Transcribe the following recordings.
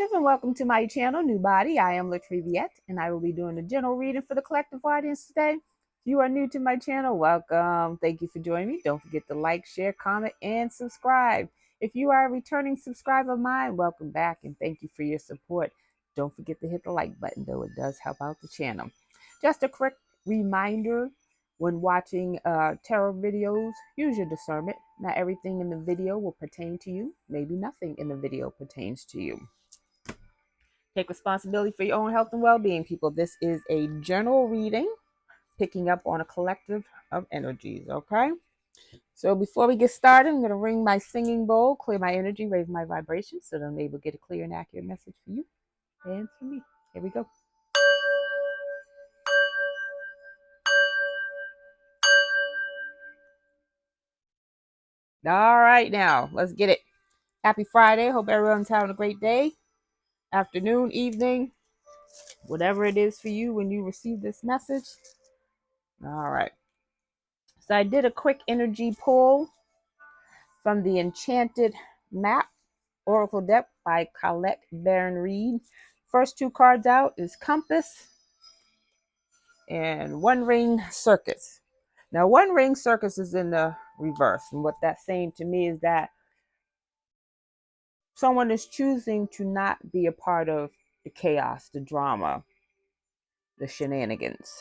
Collective, and welcome to my channel, NUBODI. I am Latriviette, and I will be doing a general reading for the collective audience today. If you are new to my channel, welcome. Thank you for joining me. Don't forget to like, share, comment, and subscribe. If you are a returning subscriber of mine, welcome back, and thank you for your support. Don't forget to hit the like button, though it does help out the channel. Just a quick reminder, when watching tarot videos, use your discernment. Not everything in the video will pertain to you. Maybe nothing in the video pertains to you. Take responsibility for your own health and well-being, people. This is a general reading, picking up on a collective of energies, okay? So before we get started, I'm going to ring my singing bowl, clear my energy, raise my vibration, so that I'm able to get a clear and accurate message for you and for me. Here we go. All right, now, let's get it. Happy Friday. Hope everyone's having a great day, afternoon, evening, whatever it is for you when you receive this message. All right. So I did a quick energy pull from the Enchanted Map Oracle deck by Colette Baron Reed. First two cards out is Compass and One Ring Circus. Now, One Ring Circus is in the reverse. And what that's saying to me is that someone is choosing to not be a part of the chaos, the drama, the shenanigans.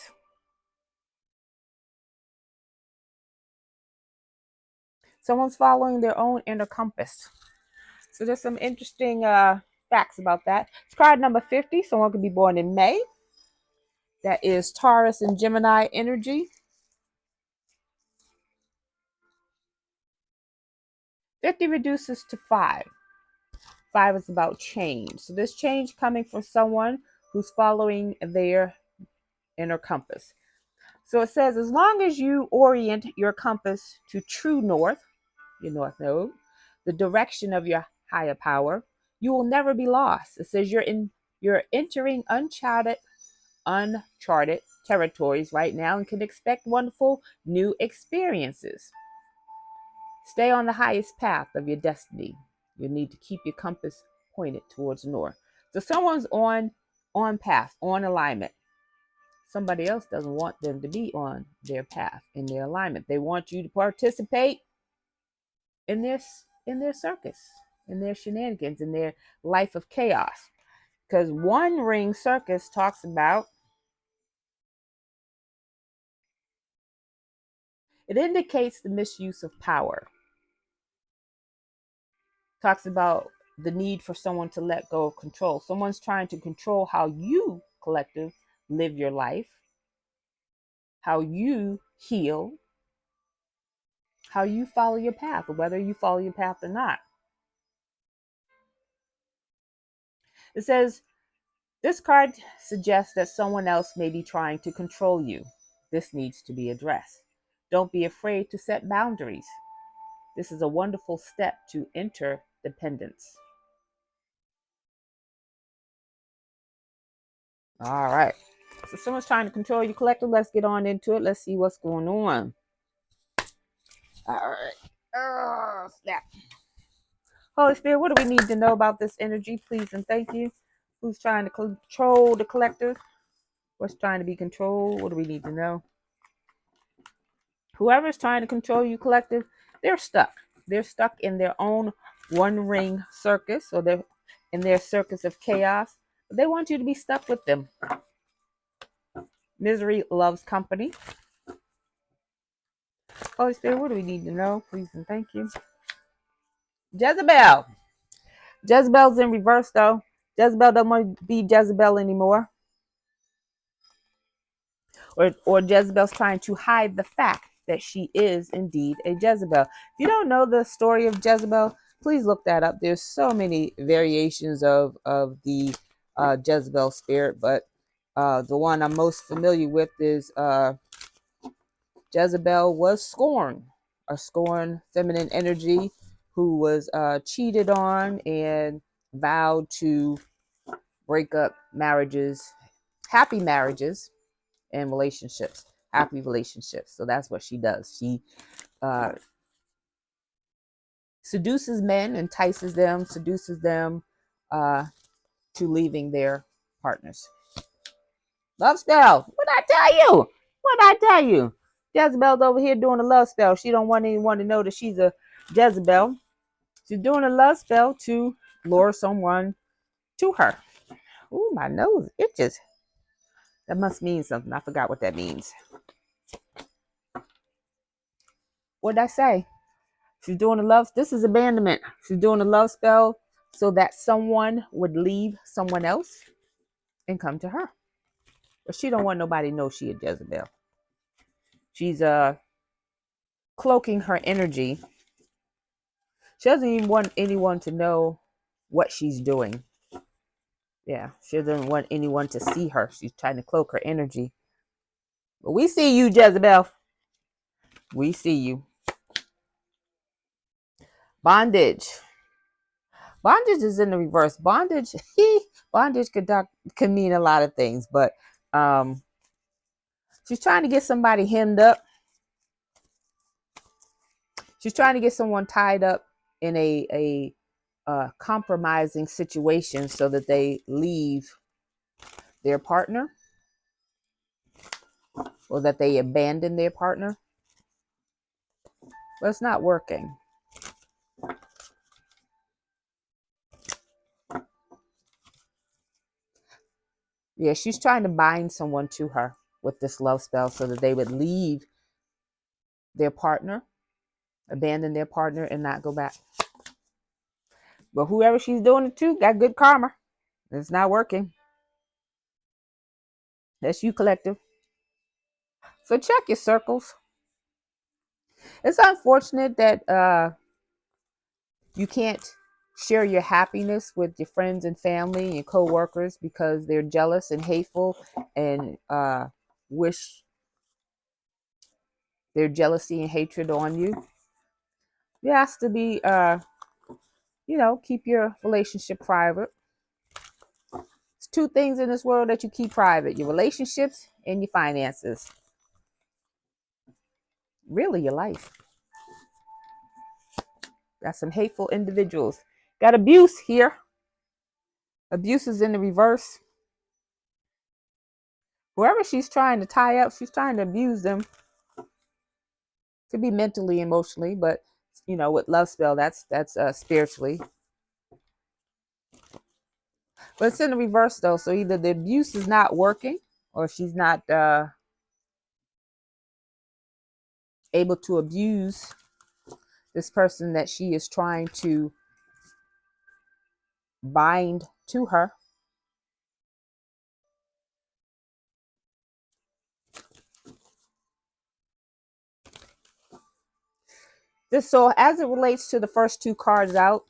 Someone's following their own inner compass. So there's some interesting facts about that. It's card number 50. Someone could be born in May. That is Taurus and Gemini energy. 50 reduces to 5. 5 is about change. So this change coming from someone who's following their inner compass. So it says, as long as you orient your compass to true north, your north node, the direction of your higher power, you will never be lost. It says you're entering uncharted territories right now and can expect wonderful new experiences. Stay on the highest path of your destiny. You need to keep your compass pointed towards the north. So someone's on path, on alignment. Somebody else doesn't want them to be on their path, in their alignment. They want you to participate in their circus, in their shenanigans, in their life of chaos. Because One Ring Circus talks about, it indicates the misuse of power. Talks about the need for someone to let go of control. Someone's trying to control how you, collective, live your life, how you heal, how you follow your path, or whether you follow your path or not. It says, this card suggests that someone else may be trying to control you. This needs to be addressed. Don't be afraid to set boundaries. This is a wonderful step to interdependence. All right. So someone's trying to control you, collective. Let's get on into it. Let's see what's going on. All right. Oh, snap. Holy Spirit, what do we need to know about this energy, please and thank you? Who's trying to control the collective? What's trying to be controlled? What do we need to know? Whoever's trying to control you, collective, they're stuck. They're stuck in their own one ring circus, or they're in their circus of chaos. But they want you to be stuck with them. Misery loves company. Holy Spirit, what do we need to know? Please and thank you. Jezebel. Jezebel's in reverse, though. Jezebel don't want to be Jezebel anymore. Or Jezebel's trying to hide the fact that she is indeed a Jezebel. If you don't know the story of Jezebel, please look that up. There's so many variations of the Jezebel spirit, but the one I'm most familiar with is Jezebel was scorn, a scorn feminine energy who was cheated on and vowed to break up marriages, happy marriages and relationships, happy relationships. So that's what she does. She seduces men, entices them, seduces them, to leaving their partners. Love spell. What I tell you? What I tell you? Jezebel's over here doing a love spell. She don't want anyone to know that she's a Jezebel. She's doing a love spell to lure someone to her. Ooh, my nose itches. That must mean something. I forgot what that means. What did I say? She's doing a love. This is abandonment. She's doing a love spell so that someone would leave someone else and come to her. But she don't want nobody to know she a Jezebel. She's cloaking her energy. She doesn't even want anyone to know what she's doing. Yeah, she doesn't want anyone to see her. She's trying to cloak her energy. But we see you, Jezebel. We see you. Bondage. Bondage is in the reverse. Bondage, bondage could mean a lot of things, but she's trying to get somebody hemmed up. She's trying to get someone tied up in a compromising situation so that they leave their partner or that they abandon their partner. But it's not working. Yeah, she's trying to bind someone to her with this love spell so that they would leave their partner, abandon their partner, and not go back. But whoever she's doing it to got good karma. It's not working. That's you, collective. So check your circles. It's unfortunate that you can't share your happiness with your friends and family and your co-workers because they're jealous and hateful and wish their jealousy and hatred on you. It has to be, keep your relationship private. It's two things in this world that you keep private: your relationships and your finances. Really, your life. Got some hateful individuals. Got abuse here. Abuse is in the reverse. Whoever she's trying to tie up, she's trying to abuse them. Could be mentally, emotionally, but with love spell, that's spiritually. But it's in the reverse though. So either the abuse is not working, or she's not able to abuse this person that she is trying to bind to her. So as it relates to the first two cards out,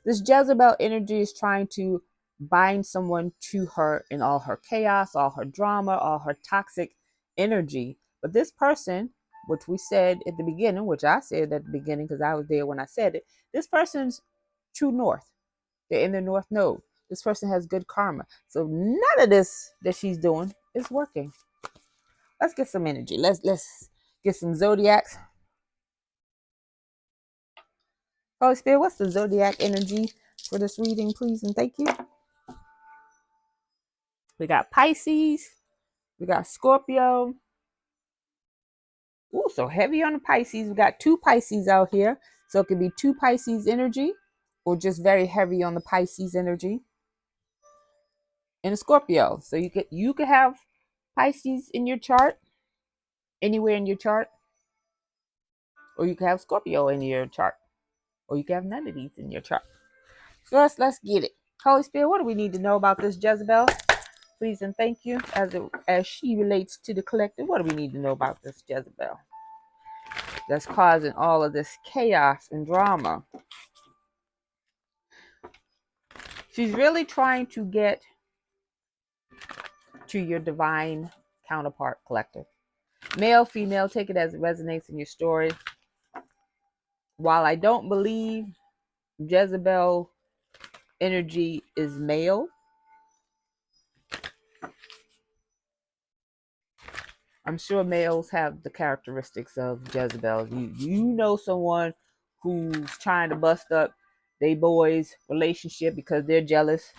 this Jezebel energy is trying to bind someone to her in all her chaos, all her drama, all her toxic energy. But this person, which we said at the beginning, which I said at the beginning because I was there when I said it, this person's true north. They're in the north node. This person has good karma. So none of this that she's doing is working. Let's get some energy. Let's get some zodiacs. Holy Spirit, what's the zodiac energy for this reading, please and thank you? We got Pisces. We got Scorpio. Ooh, so heavy on the Pisces. We got two Pisces out here. So it could be two Pisces energy or just very heavy on the Pisces energy. And a Scorpio. So you could have Pisces in your chart, anywhere in your chart. Or you could have Scorpio in your chart. Or you could have none of these in your chart. So let's get it. Holy Spirit, what do we need to know about this Jezebel? Please and thank you. As she relates to the collective, what do we need to know about this Jezebel that's causing all of this chaos and drama? She's really trying to get to your divine counterpart, collective. Male, female, take it as it resonates in your story. While I don't believe Jezebel energy is male, I'm sure males have the characteristics of Jezebel. You know someone who's trying to bust up they boys' relationship because they're jealous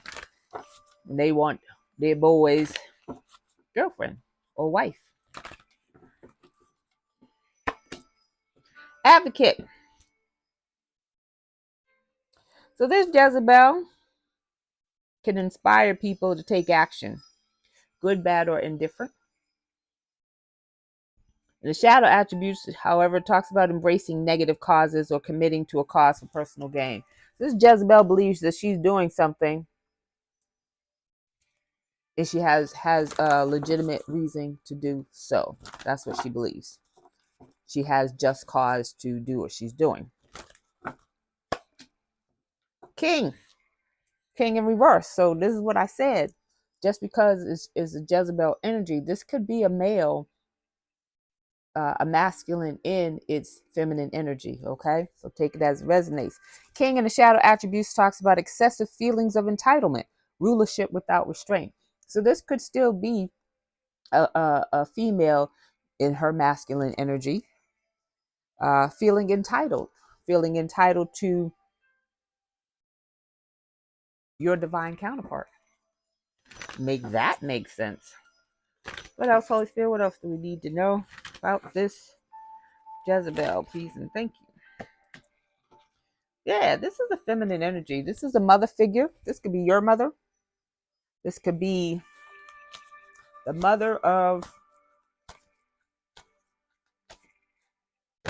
and they want their boys' girlfriend or wife. Advocate. So this Jezebel can inspire people to take action, good, bad, or indifferent. The shadow attributes, however, talks about embracing negative causes or committing to a cause for personal gain. This Jezebel believes that she's doing something and she has a legitimate reason to do so. That's what she believes. She has just cause to do what she's doing. King in reverse. So this is what I said. Just because it's a Jezebel energy, this could be a male, a masculine in its feminine energy. Okay, so take it as it resonates. King in the shadow attributes talks about excessive feelings of entitlement, rulership without restraint. So this could still be a female in her masculine energy, feeling entitled to your divine counterpart. Make that make sense. What else, Holy Spirit? What else do we need to know about this Jezebel? Please and thank you. Yeah, this is a feminine energy. This is a mother figure. This could be your mother. This could be the mother of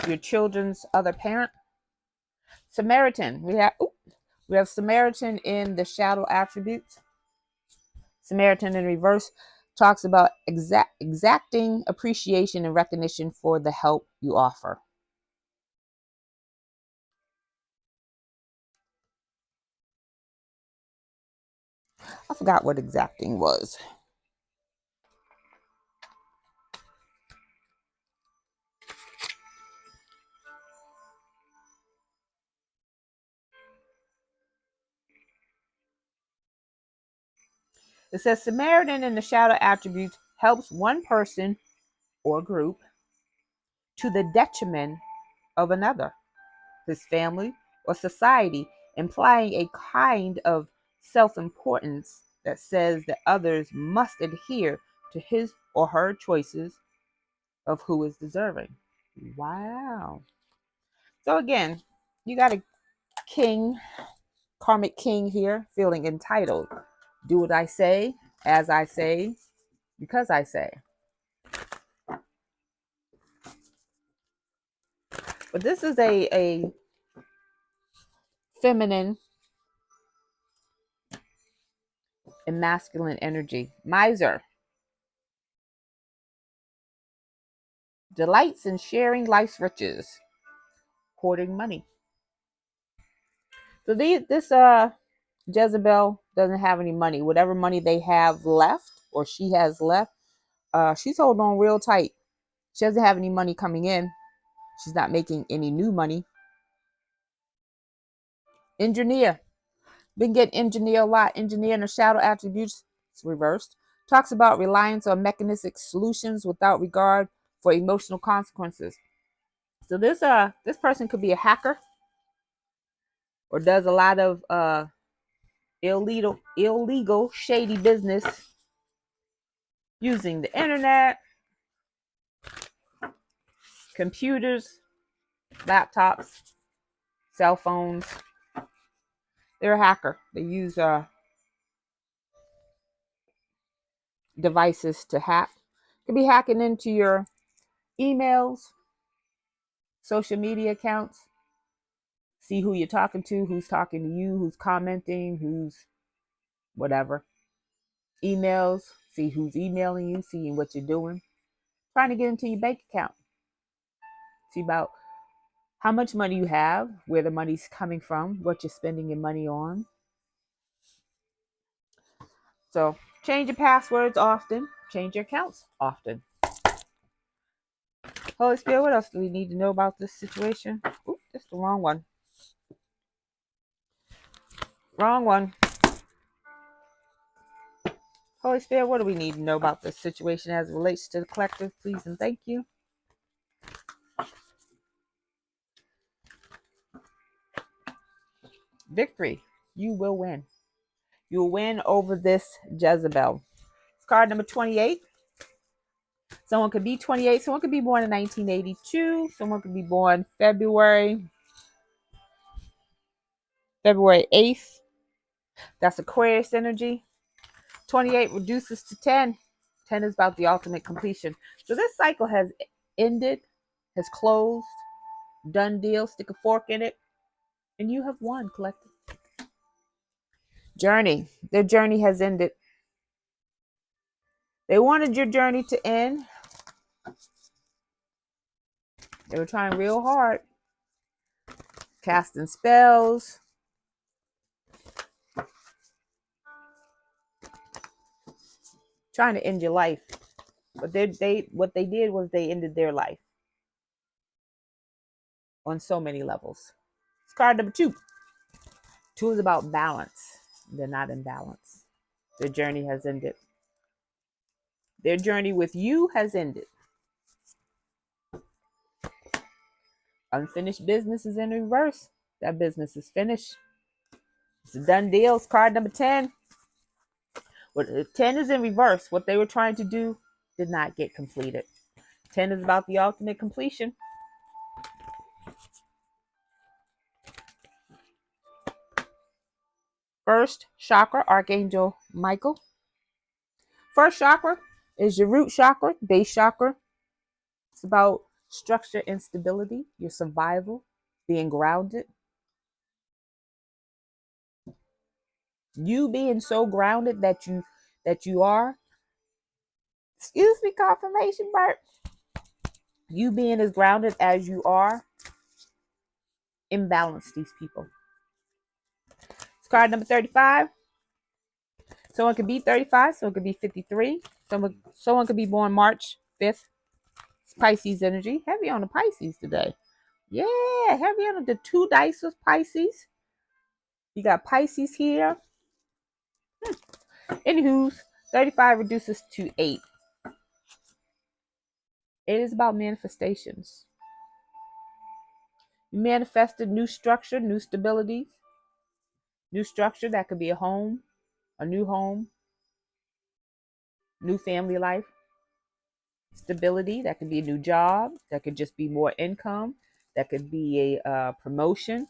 your children's other parent. Samaritan. We have Samaritan in the shadow attributes. Samaritan in reverse talks about exacting appreciation and recognition for the help you offer. I forgot what exacting was. It says Samaritan in the shadow attributes helps one person or group to the detriment of another, his family or society, implying a kind of self-importance that says that others must adhere to his or her choices of who is deserving. Wow. So again, you got a king, karmic king here, feeling entitled. Do what I say, as I say, because I say. But this is a feminine and masculine energy. Miser delights in sharing life's riches, hoarding money. So this Jezebel doesn't have any money. Whatever money they have left or she has left, she's holding on real tight. She doesn't have any money coming in. She's not making any new money. Engineer. Been getting engineer a lot. Engineer in the shadow attributes, it's reversed. Talks about reliance on mechanistic solutions without regard for emotional consequences. So this person could be a hacker or does a lot of illegal shady business using the internet, computers, laptops, cell phones. They're a hacker. They use devices to hack. Could be hacking into your emails, social media accounts, see who you're talking to, who's talking to you, who's commenting, who's whatever. Emails, see who's emailing you, seeing what you're doing. Trying to get into your bank account. See about how much money you have, where the money's coming from, what you're spending your money on. So change your passwords often, change your accounts often. Holy Spirit, what else do we need to know about this situation? Oop, that's the wrong one. Wrong one. Holy Spirit, what do we need to know about this situation as it relates to the collective? Please and thank you. Victory. You will win. You'll win over this Jezebel. Card number 28. Someone could be 28. Someone could be born in 1982. Someone could be born February 8th. That's Aquarius energy. 28 reduces to 10. 10 is about the ultimate completion. So this cycle has ended, has closed, done deal, stick a fork in it, and you have won, collective. Journey. Their journey has ended. They wanted your journey to end. They were trying real hard, casting spells, trying to end your life. But what they did was they ended their life on so many levels. It's card number 2. 2 is about balance. They're not in balance. Their journey has ended. Their journey with you has ended. Unfinished business is in reverse. That business is finished. It's a done deal. It's card number 10. What 10 is in reverse. What they were trying to do did not get completed. 10 is about the ultimate completion. First chakra, Archangel Michael. First chakra is your root chakra, base chakra. It's about structure and stability, your survival, being grounded. You being so grounded that you are, excuse me, confirmation, Bert. You being as grounded as you are, imbalance these people. It's card number 35. Someone could be 35, someone could be 53. Someone could be born March 5th. It's Pisces energy. Heavy on the Pisces today. Yeah, heavy on the 2 dice was Pisces. You got Pisces here. Anywho, 35 reduces to 8. It is about manifestations. You manifested new structure, new stability, new structure. That could be a home, new family life, stability. That could be a new job. That could just be more income. That could be a promotion,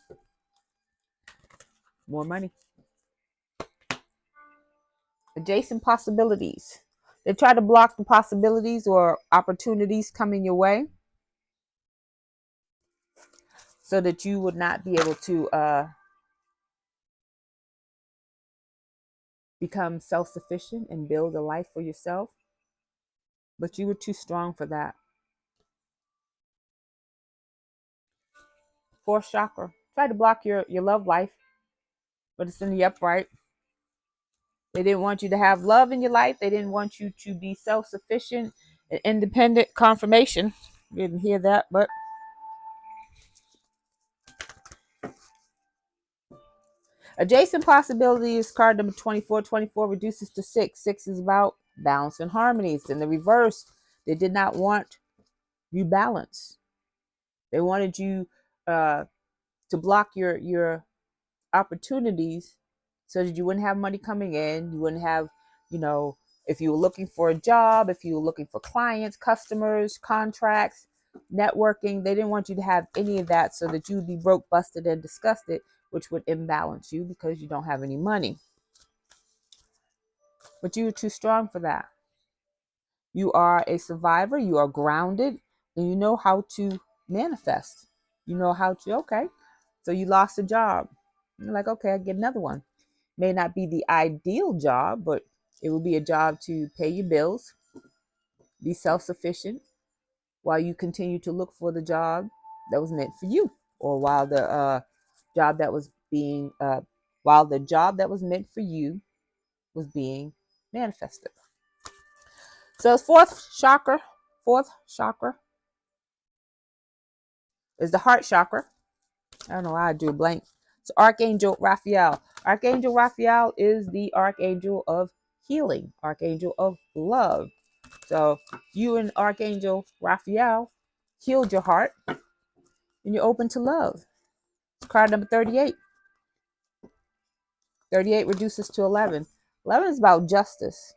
more money. Adjacent possibilities. They try to block the possibilities or opportunities coming your way so that you would not be able to become self-sufficient and build a life for yourself. But you were too strong for that. Fourth chakra. Try to block your love life, but it's in the upright. They didn't want you to have love in your life. They didn't want you to be self-sufficient and independent. Confirmation. Didn't hear that, but adjacent possibilities, card number 24. 24 reduces to 6. 6 is about balance and harmonies. In the reverse, they did not want you balance. They wanted you to block your opportunities so that you wouldn't have money coming in. You wouldn't have, if you were looking for a job, if you were looking for clients, customers, contracts, networking, they didn't want you to have any of that so that you would be broke, busted, and disgusted, which would imbalance you because you don't have any money. But you were too strong for that. You are a survivor. You are grounded, and you know how to manifest. You know how to, okay. So you lost a job. You're like, okay, I get another one. May not be the ideal job, but it will be a job to pay your bills, be self-sufficient while you continue to look for the job that was meant for you, or while the job that was meant for you was being manifested. So fourth chakra is the heart chakra. I don't know why I drew a blank. So Archangel Raphael. Archangel Raphael is the archangel of healing, archangel of love. So you and Archangel Raphael healed your heart and you're open to love. Card number 38. 38 reduces to 11. 11 is about justice.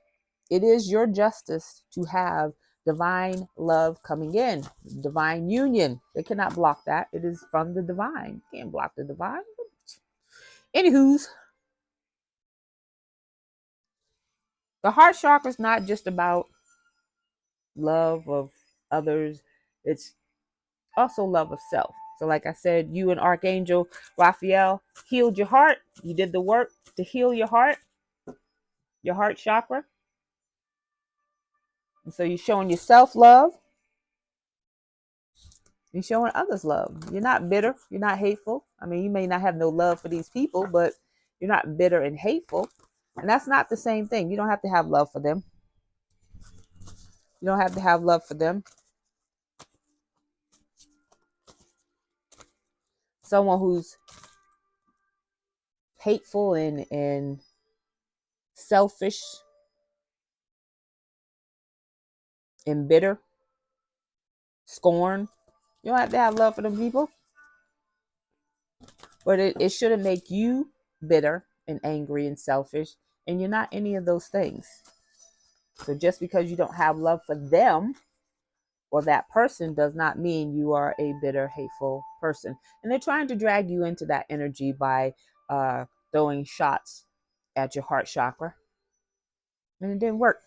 It is your justice to have divine love coming in, divine union. They cannot block that. It is from the divine. You can't block the divine. Anywho's, the heart chakra is not just about love of others. It's also love of self. So like I said, you and Archangel Raphael healed your heart. You did the work to heal your heart chakra. And so you're showing yourself love. You're showing others love. You're not bitter. You're not hateful. I mean, you may not have no love for these people, but you're not bitter and hateful. And that's not the same thing. You don't have to have love for them. You don't have to have love for them. Someone who's hateful and selfish and bitter, scorn. You don't have to have love for them people. But it shouldn't make you bitter and angry and selfish. And you're not any of those things. So just because you don't have love for them or that person does not mean you are a bitter, hateful person. And they're trying to drag you into that energy by throwing shots at your heart chakra. And it didn't work.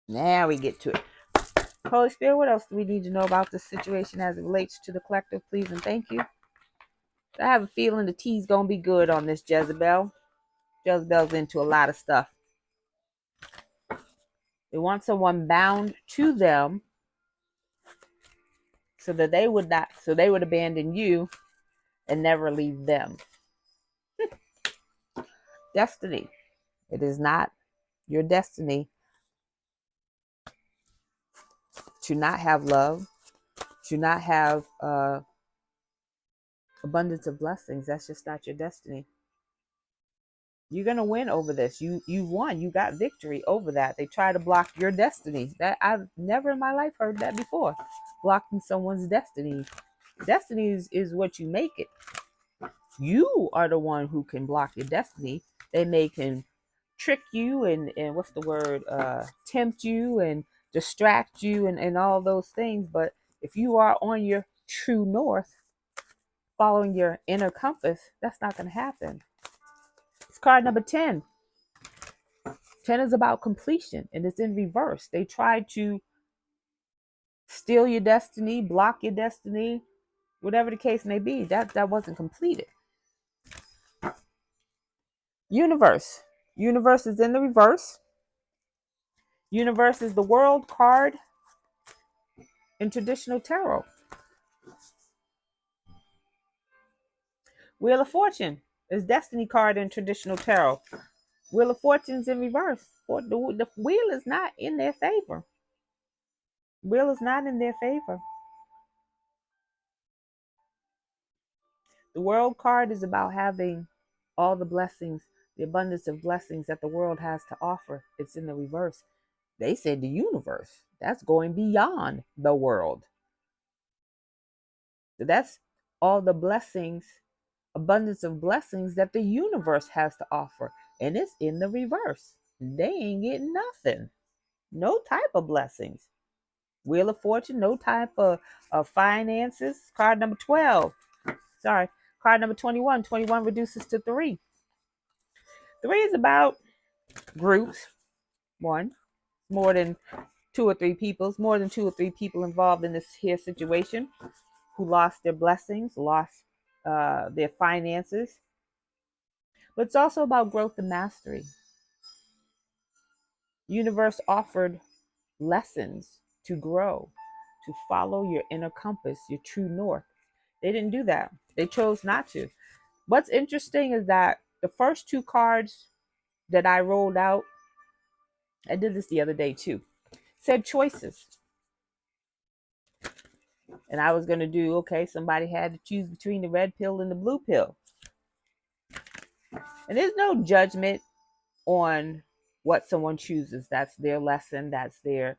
Now we get to it. Holy Spirit, what else do we need to know about this situation as it relates to the collective, please and thank you? I have a feeling the tea's going to be good on this Jezebel. Jezebel's into a lot of stuff. They want someone bound to them so that they would abandon you and never leave them. Destiny. It is not your destiny to not have love, to not have abundance of blessings. That's just not your destiny. You're gonna win over this. You won. You got victory over that. They try to block your destiny. That I've never in my life heard that before. Blocking someone's destiny. Destiny is what you make it. You are the one who can block your destiny. They can trick you and what's the word? Tempt you and distract you and all those things. But if you are on your true north, following your inner compass, that's not going to happen. It's card number 10. 10 is about completion and it's in reverse. They try to steal your destiny, block your destiny, whatever the case may be. That wasn't completed. Universe. Universe is in the reverse. Universe is the world card in traditional tarot. Wheel of Fortune is destiny card in traditional tarot. Wheel of Fortune's in reverse. The wheel is not in their favor. Wheel is not in their favor. The world card is about having all the blessings, the abundance of blessings that the world has to offer. It's in the reverse. They said the universe. That's going beyond the world. So that's all the blessings, abundance of blessings that the universe has to offer. And it's in the reverse. They ain't getting nothing. No type of blessings. Wheel of Fortune, no type of finances. Card number 12. Sorry. Card number 21. 21 reduces to 3. 3 is about groups. One, more than 2 or 3 people. It's more than 2 or 3 people involved in this here situation who lost their blessings, lost their finances. But it's also about growth and mastery. Universe offered lessons to grow, to follow your inner compass, your true north. They didn't do that. They chose not to. What's interesting is that the first 2 cards that I rolled out, I did this the other day too, said choices. And I was going to do, okay, somebody had to choose between the red pill and the blue pill. And there's no judgment on what someone chooses. That's their lesson. That's their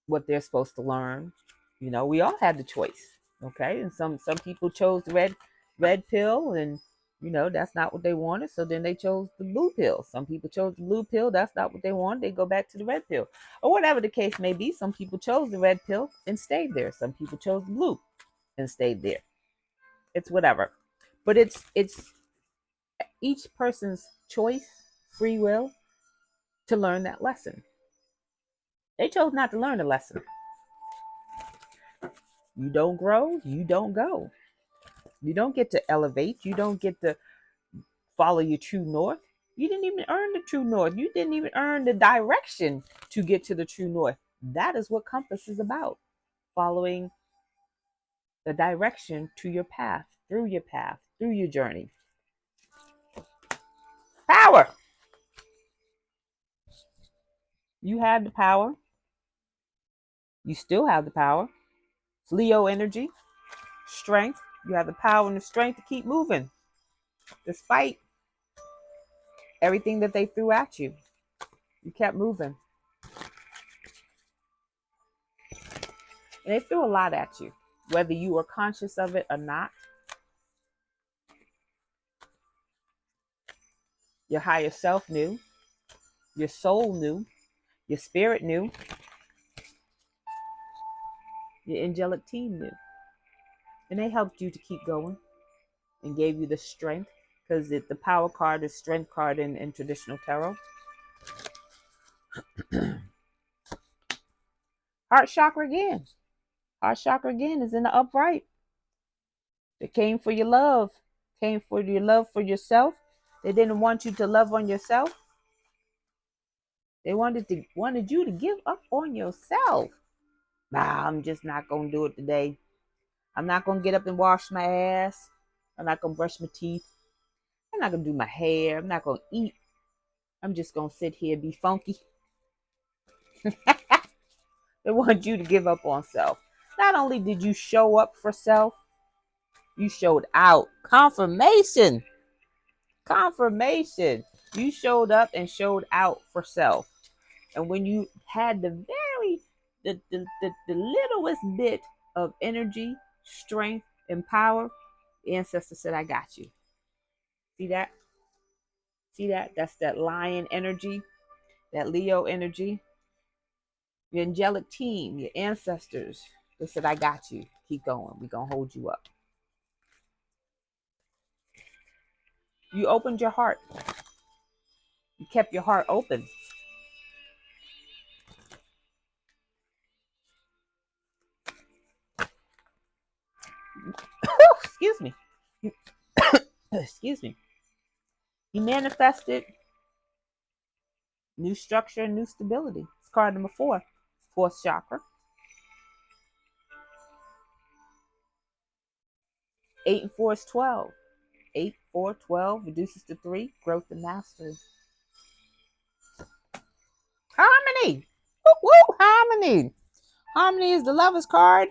what they're supposed to learn. You know, we all had the choice. Okay. And some people chose the red pill, and that's not what they wanted. So then they chose the blue pill. Some people chose the blue pill. That's not what they wanted. They go back to the red pill, or whatever the case may be. Some people chose the red pill and stayed there. Some people chose the blue and stayed there. It's whatever, but it's each person's choice, free will, to learn that lesson. They chose not to learn the lesson. You don't grow, you don't go. You don't get to elevate. You don't get to follow your true north. You didn't even earn the true north. You didn't even earn the direction to get to the true north. That is what compass is about. Following the direction to your path, through your journey. Power. You had the power. You still have the power. It's Leo energy, strength. You have the power and the strength to keep moving despite everything that they threw at you. You kept moving. And they threw a lot at you, whether you were conscious of it or not. Your higher self knew. Your soul knew. Your spirit knew. Your angelic team knew. And they helped you to keep going and gave you the strength, because the power card is strength card in traditional tarot. Heart chakra again. Heart chakra again is in the upright. It came for your love. Came for your love for yourself. They didn't want you to love on yourself. They wanted you to give up on yourself. Nah, I'm just not going to do it today. I'm not going to get up and wash my ass. I'm not going to brush my teeth. I'm not going to do my hair. I'm not going to eat. I'm just going to sit here and be funky. They want you to give up on self. Not only did you show up for self, you showed out. Confirmation. You showed up and showed out for self. And when you had the littlest bit of energy, strength, and power, the ancestor said, I got you. See that? That's that lion energy, that Leo energy. Your angelic team, your ancestors, they said, I got you. Keep going. We're going to hold you up. You opened your heart. You kept your heart open. Excuse me. Excuse me. You manifested new structure and new stability. It's card number 4, fourth chakra. 8 and 4 is 12. 8, 4, 12 reduces to 3, growth and mastery. Harmony. Woo, woo, harmony. Harmony is the lover's card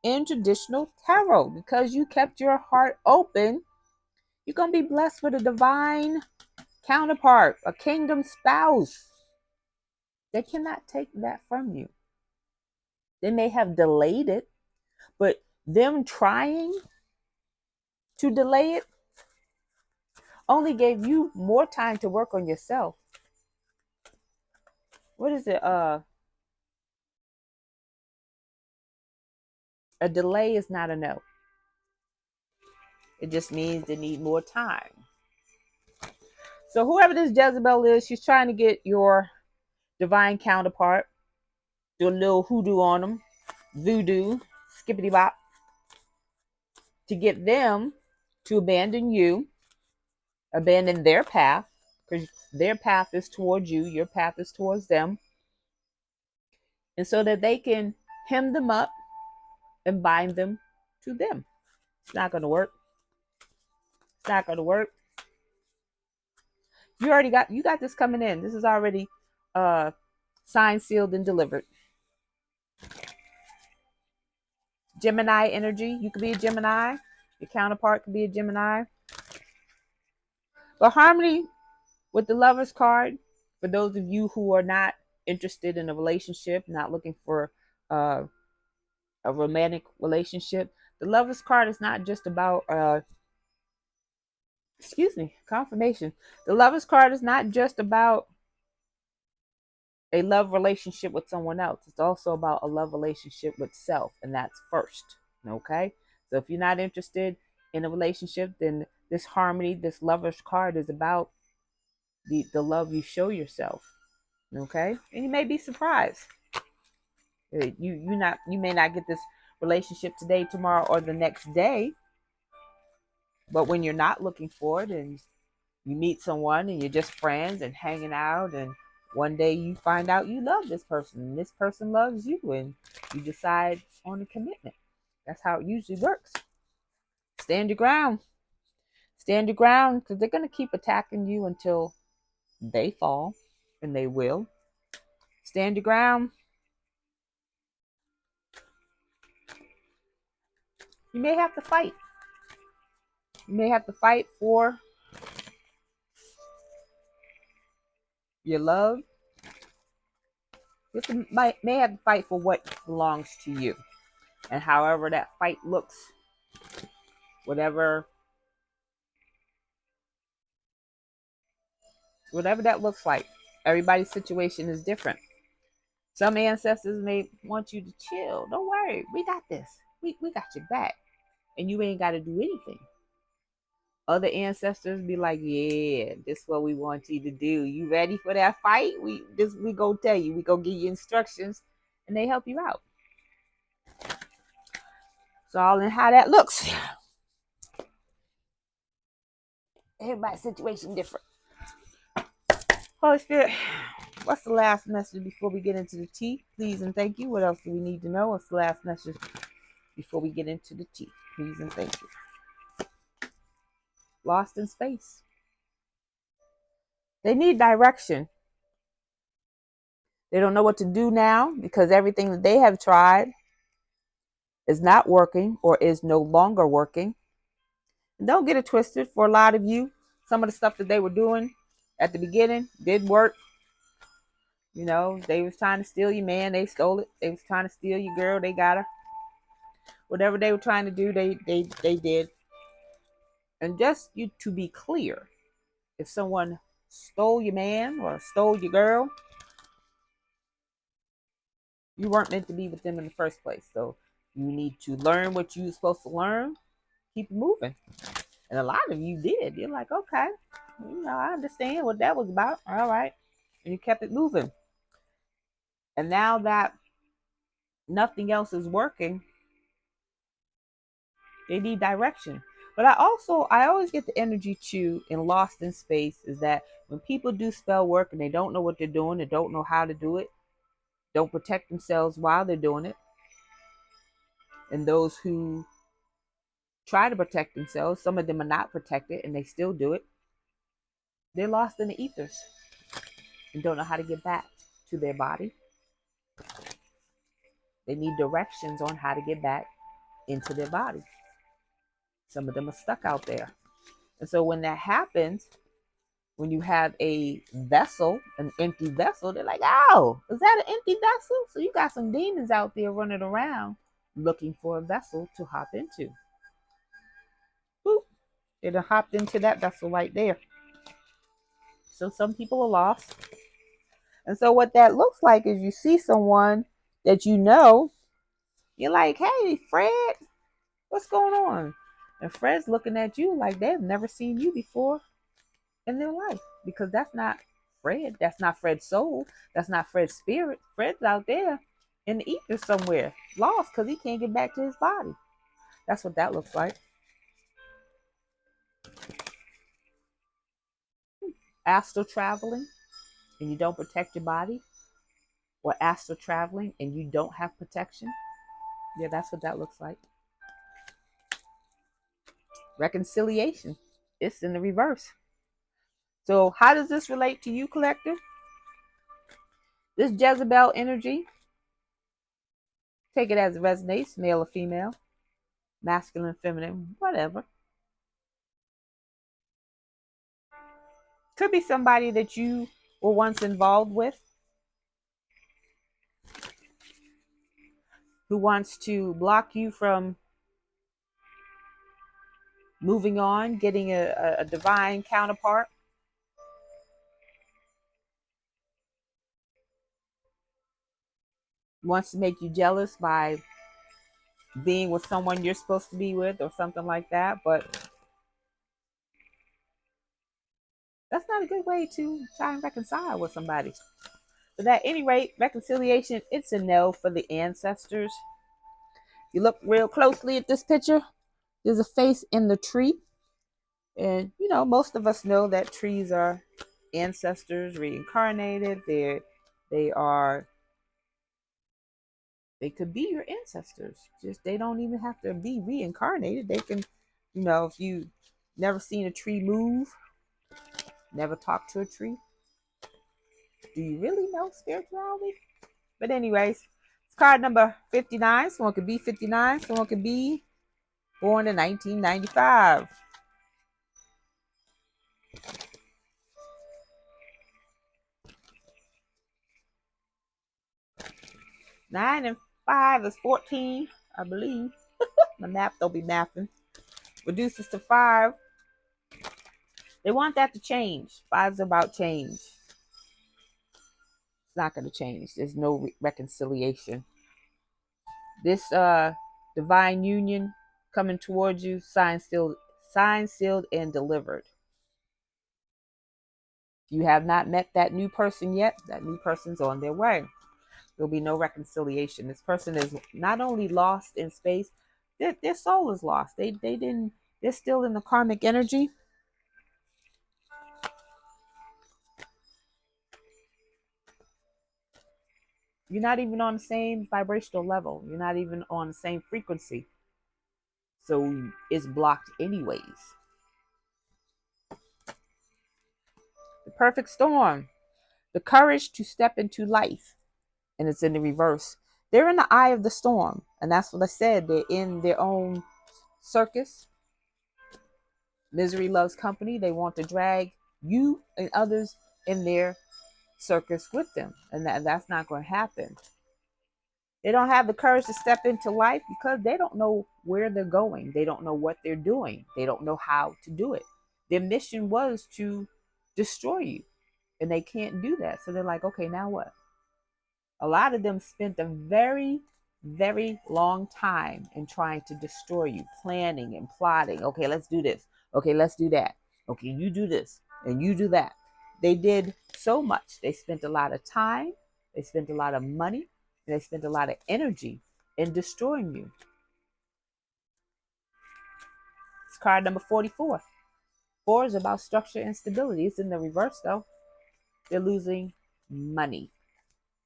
in traditional tarot. Because you kept your heart open, you're going to be blessed with a divine counterpart, a kingdom spouse. They cannot take that from you. They may have delayed it, but them trying to delay it only gave you more time to work on yourself. What is it? A delay is not a no. It just means they need more time. So whoever this Jezebel is, she's trying to get your divine counterpart, do a little hoodoo on them, voodoo, skippity bop, to get them to abandon you, abandon their path, because their path is towards you, your path is towards them, and so that they can hem them up and bind them to them. It's not going to work. It's not going to work. You got this coming in. This is already signed, sealed, and delivered. Gemini energy. You could be a Gemini. Your counterpart could be a Gemini. But harmony with the Lover's card, for those of you who are not interested in a relationship, not looking for a romantic relationship, the Lover's card is not just about excuse me, confirmation. The Lovers card is not just about a love relationship with someone else. It's also about a love relationship with self, and that's first. Okay? So if you're not interested in a relationship, then this harmony, this Lovers card is about the love you show yourself. Okay? And you may be surprised. You may not get this relationship today, tomorrow, or the next day, but when you're not looking for it and you meet someone and you're just friends and hanging out, and one day you find out you love this person and this person loves you, and you decide on a commitment. That's how it usually works. Stand your ground. Stand your ground, because they're going to keep attacking you until they fall, and they will. Stand your ground. You may have to fight. You may have to fight for your love. You may have to fight for what belongs to you. And however that fight looks, whatever that looks like, everybody's situation is different. Some ancestors may want you to chill. Don't worry, we got this. We got your back. And you ain't got to do anything. Other ancestors be like, yeah, this is what we want you to do. You ready for that fight? We go tell you. We go give you instructions, and they help you out. It's all in how that looks. Everybody's situation different. Holy Spirit, what's the last message before we get into the tea? Please and thank you. What else do we need to know? What's the last message before we get into the tea? Please and thank you. Lost in space. They need direction. They don't know what to do now because everything that they have tried is not working or is no longer working. And don't get it twisted. For a lot of you, some of the stuff that they were doing at the beginning did work. You know, they was trying to steal your man, they stole it. They was trying to steal your girl, they got her. Whatever they were trying to do, they did. And just you to be clear, if someone stole your man or stole your girl, you weren't meant to be with them in the first place. So you need to learn what you're supposed to learn, keep moving. And a lot of you did. You're like, okay, I understand what that was about. All right. And you kept it moving. And now that nothing else is working, they need direction. But I always get the energy too in Lost in Space is that when people do spell work and they don't know what they're doing, they don't know how to do it, don't protect themselves while they're doing it, and those who try to protect themselves, some of them are not protected and they still do it, they're lost in the ethers and don't know how to get back to their body. They need directions on how to get back into their body. Some of them are stuck out there. And so when that happens, when you have a vessel, an empty vessel, they're like, oh, is that an empty vessel? So you got some demons out there running around looking for a vessel to hop into. Boop. They done hopped into that vessel right there. So some people are lost. And so what that looks like is you see someone that you know, you're like, hey, Fred, what's going on? And Fred's looking at you like they've never seen you before in their life, because that's not Fred. That's not Fred's soul. That's not Fred's spirit. Fred's out there in the ether somewhere, lost because he can't get back to his body. That's what that looks like. Astral traveling and you don't protect your body, or astral traveling and you don't have protection. Yeah, that's what that looks like. Reconciliation. It's in the reverse. So how does this relate to you, collective? This Jezebel energy, take it as it resonates, male or female, masculine, feminine, whatever. Could be somebody that you were once involved with, who wants to block you from moving on, getting a divine counterpart. Wants to make you jealous by being with someone you're supposed to be with or something like that. But that's not a good way to try and reconcile with somebody. But at any rate, reconciliation, it's a no for the ancestors. If you look real closely at this picture, there's a face in the tree. And, you know, most of us know that trees are ancestors reincarnated. They are, they could be your ancestors. Just, they don't even have to be reincarnated. They can, you know, if you never seen a tree move, never talked to a tree, do you really know spirituality? But anyways, it's card number 59. Someone could be 59. Someone could be born in 1995. 9 and 5 is 14, I believe. My math don't be mathing. Reduces to 5. They want that to change. 5's about change. It's not going to change. There's no reconciliation. This divine union coming towards you, signed, sealed, and delivered. If you have not met that new person yet, that new person's on their way. There'll be no reconciliation. This person is not only lost in space, their soul is lost. They're still in the karmic energy. You're not even on the same vibrational level. You're not even on the same frequency. So it's blocked anyways. The perfect storm. The courage to step into life. And it's in the reverse. They're in the eye of the storm. And that's what I said. They're in their own circus. Misery loves company. They want to drag you and others in their circus with them. And that's not going to happen. They don't have the courage to step into life because they don't know where they're going. They don't know what they're doing. They don't know how to do it. Their mission was to destroy you, and they can't do that. So they're like, okay, now what? A lot of them spent a very, very long time in trying to destroy you, planning and plotting. Okay, let's do this. Okay, let's do that. Okay, you do this and you do that. They did so much. They spent a lot of time. They spent a lot of money. And they spent a lot of energy in destroying you. It's card number 44. 4 is about structure and stability. It's in the reverse, though. They're losing money.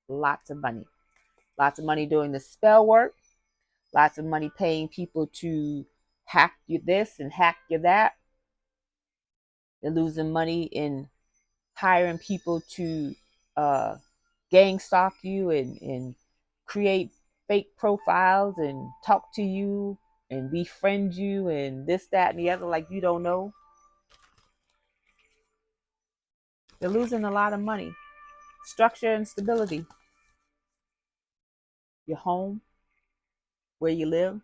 Lots of money. Lots of money doing the spell work. Lots of money paying people to hack you this and hack you that. They're losing money in hiring people to gang stalk you and create fake profiles and talk to you and befriend you and this, that, and the other like you don't know. They're losing a lot of money. Structure and stability. Your home, where you live,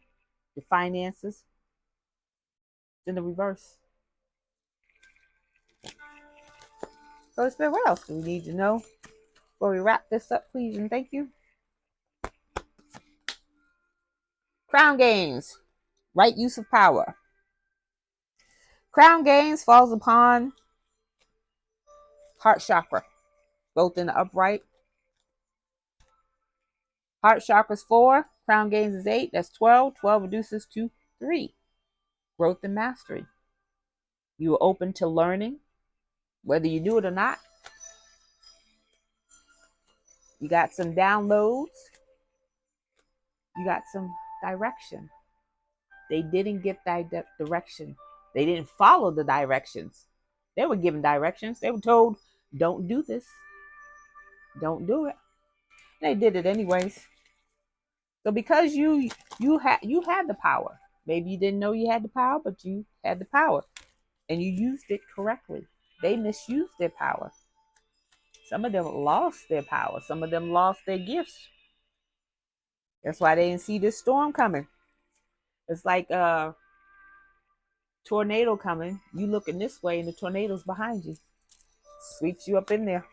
your finances. It's in the reverse. So, Spirit, what else do we need to know before we wrap this up, please and thank you? Crown gains, right use of power. Crown gains falls upon heart chakra, both in the upright. Heart chakra is 4, crown gains is 8, that's 12. 12 reduces to 3. Growth and mastery. You are open to learning, whether you do it or not. You got some downloads. You got some direction. They didn't get that direction. They didn't follow the directions. They were given directions. They were told, don't do this. Don't do it. They did it anyways. So because you had the power. Maybe you didn't know you had the power, but you had the power. And you used it correctly. They misused their power. Some of them lost their power. Some of them lost their gifts. That's why they didn't see this storm coming. It's like tornado coming. You looking this way and the tornado's behind you. Sweeps you up in there.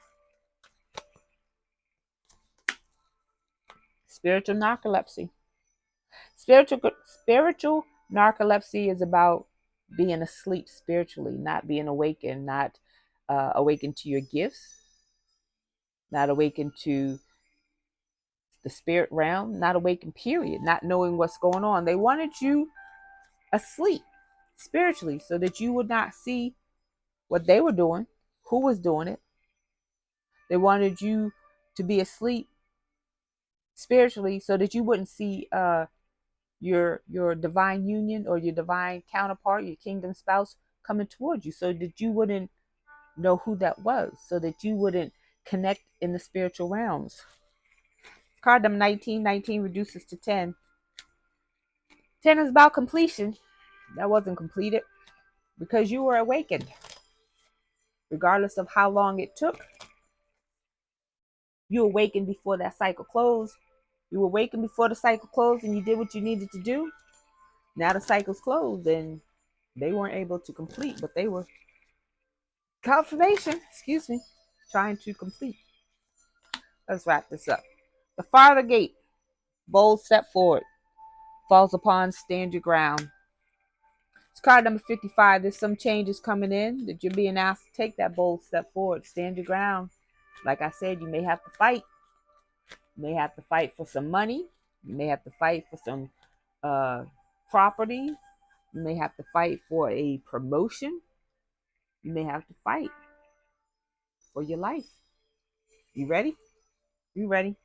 Spiritual narcolepsy. Spiritual narcolepsy is about being asleep spiritually, not being awakened, not awakened to your gifts, not awakened to the spirit realm, not awakened, period, not knowing what's going on. They wanted you asleep spiritually so that you would not see what they were doing, who was doing it. They wanted you to be asleep spiritually so that you wouldn't see your divine union or your divine counterpart, your kingdom spouse coming towards you, so that you wouldn't know who that was, so that you wouldn't connect in the spiritual realms. Card number 19. 19 reduces to 10. 10 is about completion. That wasn't completed because you were awakened. Regardless of how long it took, you awakened before that cycle closed. You awakened before the cycle closed and you did what you needed to do. Now the cycle's closed and they weren't able to complete, but they were trying to complete. Let's wrap this up. The farther gate, bold step forward, falls upon, stand your ground. It's card number 55. There's some changes coming in that you're being asked to take that bold step forward, stand your ground. Like I said, you may have to fight. You may have to fight for some money. You may have to fight for some property. You may have to fight for a promotion. You may have to fight for your life. You ready? You ready?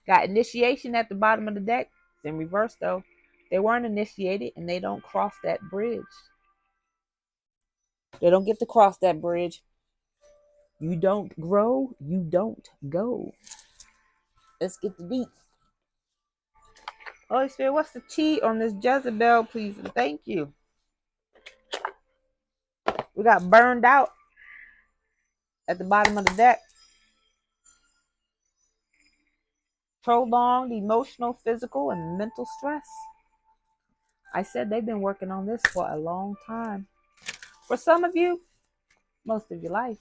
Got initiation at the bottom of the deck. It's in reverse though. They weren't initiated and they don't cross that bridge. They don't get to cross that bridge. You don't grow, you don't go. Let's get the deep. Holy Spirit, what's the T on this Jezebel, please? And thank you. We got burned out at the bottom of the deck. Prolonged emotional, physical, and mental stress. I said they've been working on this for a long time. For some of you, most of your life.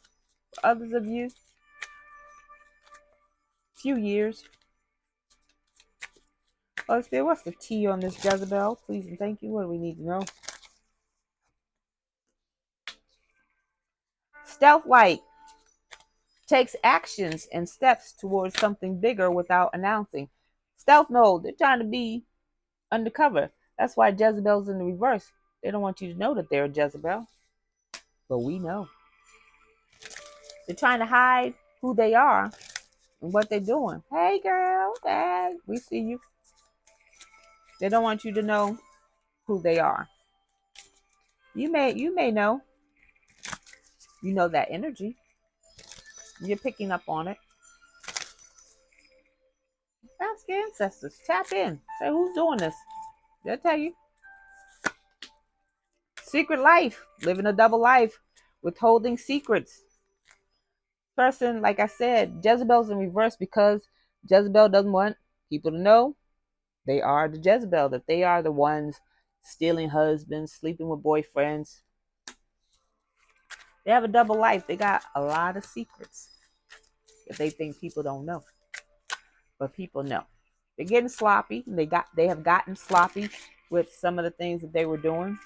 For others of you, few years. Holy Spirit, what's the T on this Jezebel? Please and thank you. What do we need to know? Stealth-like. Takes actions and steps towards something bigger without announcing. Stealth mode. They're trying to be undercover. That's why Jezebel's in the reverse. They don't want you to know that they're a Jezebel. But we know. They're trying to hide who they are and what they're doing. Hey girl, hey, we see you. They don't want you to know who they are. You may know. You know that energy. You're picking up on it. Ask your ancestors. Tap in. Say, who's doing this? They'll tell you. Secret life. Living a double life. Withholding secrets. Person, like I said, Jezebel's in reverse because Jezebel doesn't want people to know they are the Jezebel, that they are the ones stealing husbands, sleeping with boyfriends. They have a double life. They got a lot of secrets that they think people don't know. But people know. They're getting sloppy. They have gotten sloppy with some of the things that they were doing.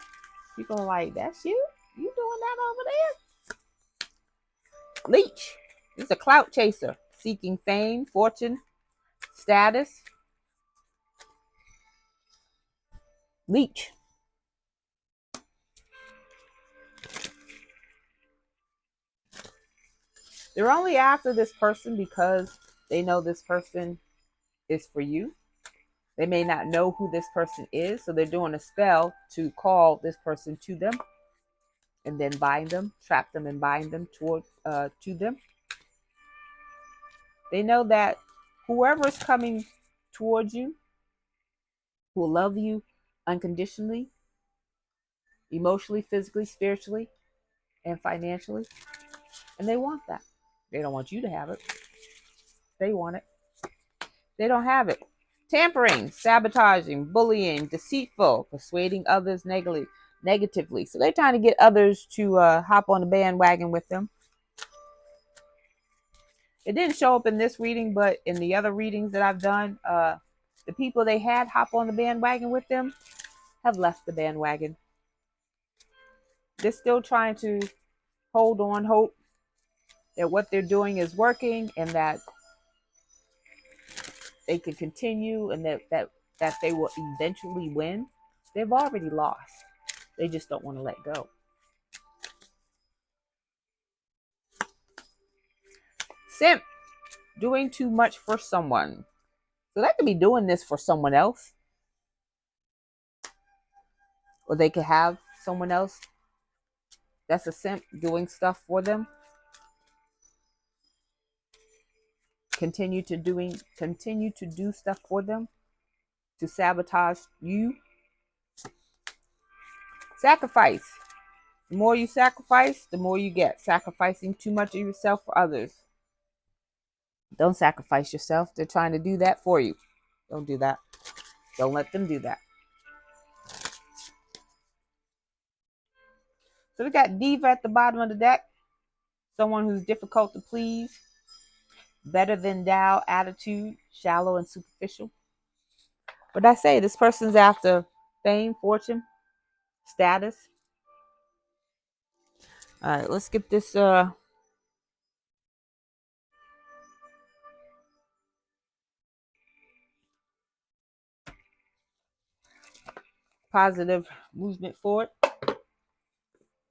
People are like, that's you? You doing that over there? Leech. This is a clout chaser. Seeking fame, fortune, status. Leech. They're only after this person because they know this person is for you. They may not know who this person is, so they're doing a spell to call this person to them and then bind them, trap them and bind them to them. They know that whoever is coming towards you will love you unconditionally, emotionally, physically, spiritually, and financially. And they want that. They don't want you to have it. They want it. They don't have it. Tampering, sabotaging, bullying, deceitful, persuading others negatively. So they're trying to get others to hop on the bandwagon with them. It didn't show up in this reading, but in the other readings that I've done, the people they had hop on the bandwagon with them have left the bandwagon. They're still trying to hold on hope that what they're doing is working and that they can continue and that they will eventually win. They've already lost. They just don't want to let go. Simp, doing too much for someone. So they could be doing this for someone else. Or they could have someone else that's a simp doing stuff for them. Continue to do stuff for them to sabotage you. Sacrifice. The more you sacrifice, the more you get. Sacrificing too much of yourself for others. Don't sacrifice yourself. They're trying to do that for you. Don't do that. Don't let them do that. So we got Diva at the bottom of the deck. Someone who's difficult to please. Better than thou attitude. Shallow and superficial. But I say this person's after fame, fortune, status. All right, let's get this positive movement forward. I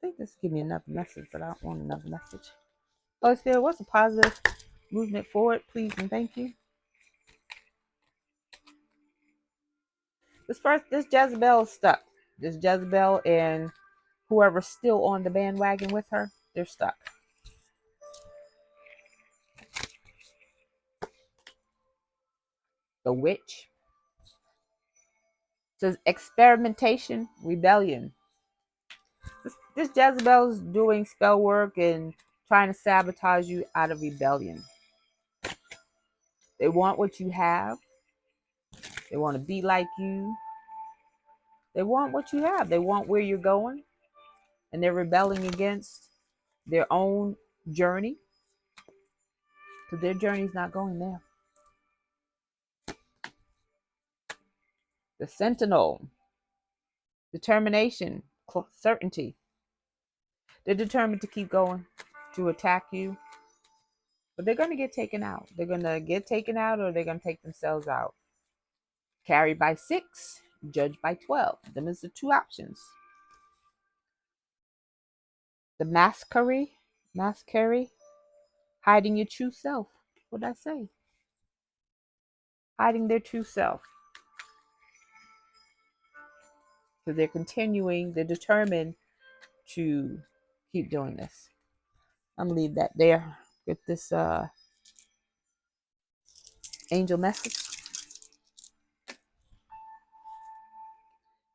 think this will give me enough message, but I don't want another message. Oh, still, what's a positive movement forward, please and thank you. This Jezebel is stuck. This Jezebel and whoever's still on the bandwagon with her, they're stuck. The witch. It says experimentation, rebellion. This Jezebel is doing spell work and trying to sabotage you out of rebellion. They want what you have. They want to be like you. They want what you have. They want where you're going. And they're rebelling against their own journey. Because their journey's not going there. The Sentinel. Determination. Certainty. They're determined to keep going. To attack you. But they're going to get taken out. They're going to get taken out or they're going to take themselves out. Carried by 6. Judged by 12. Them is the two options. The masquerade, hiding your true self. What did I say? Hiding their true self. So they're determined to keep doing this. I'm gonna leave that there with this angel message.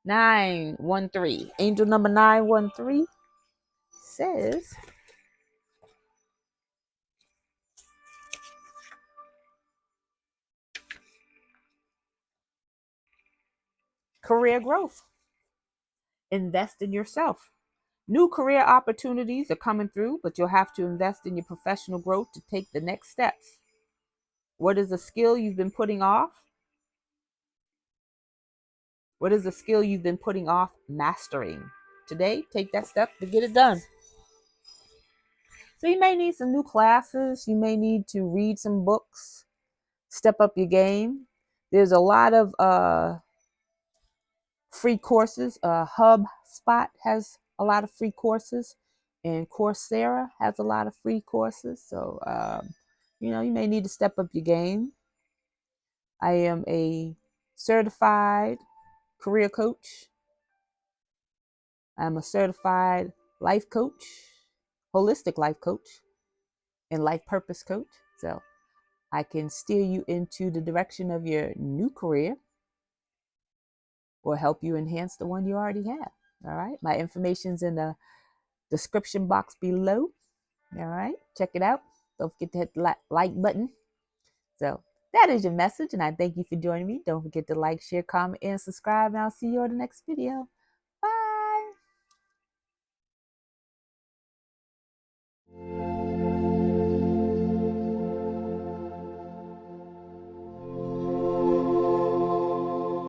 913. Angel number 913 says, career growth. Invest in yourself. New career opportunities are coming through, but you'll have to invest in your professional growth to take the next steps. What is a skill you've been putting off? What is a skill you've been putting off mastering? Today, take that step to get it done. So you may need some new classes. You may need to read some books, step up your game. There's a lot of free courses. HubSpot has a lot of free courses, and Coursera has a lot of free courses. So, you may need to step up your game. I am a certified career coach. I'm a certified life coach, holistic life coach, and life purpose coach. So I can steer you into the direction of your new career or help you enhance the one you already have. All right. My information's in the description box below. All right. Check it out. Don't forget to hit the like button. So that is your message, and I thank you for joining me. Don't forget to like, share, comment, and subscribe, and I'll see you on the next video.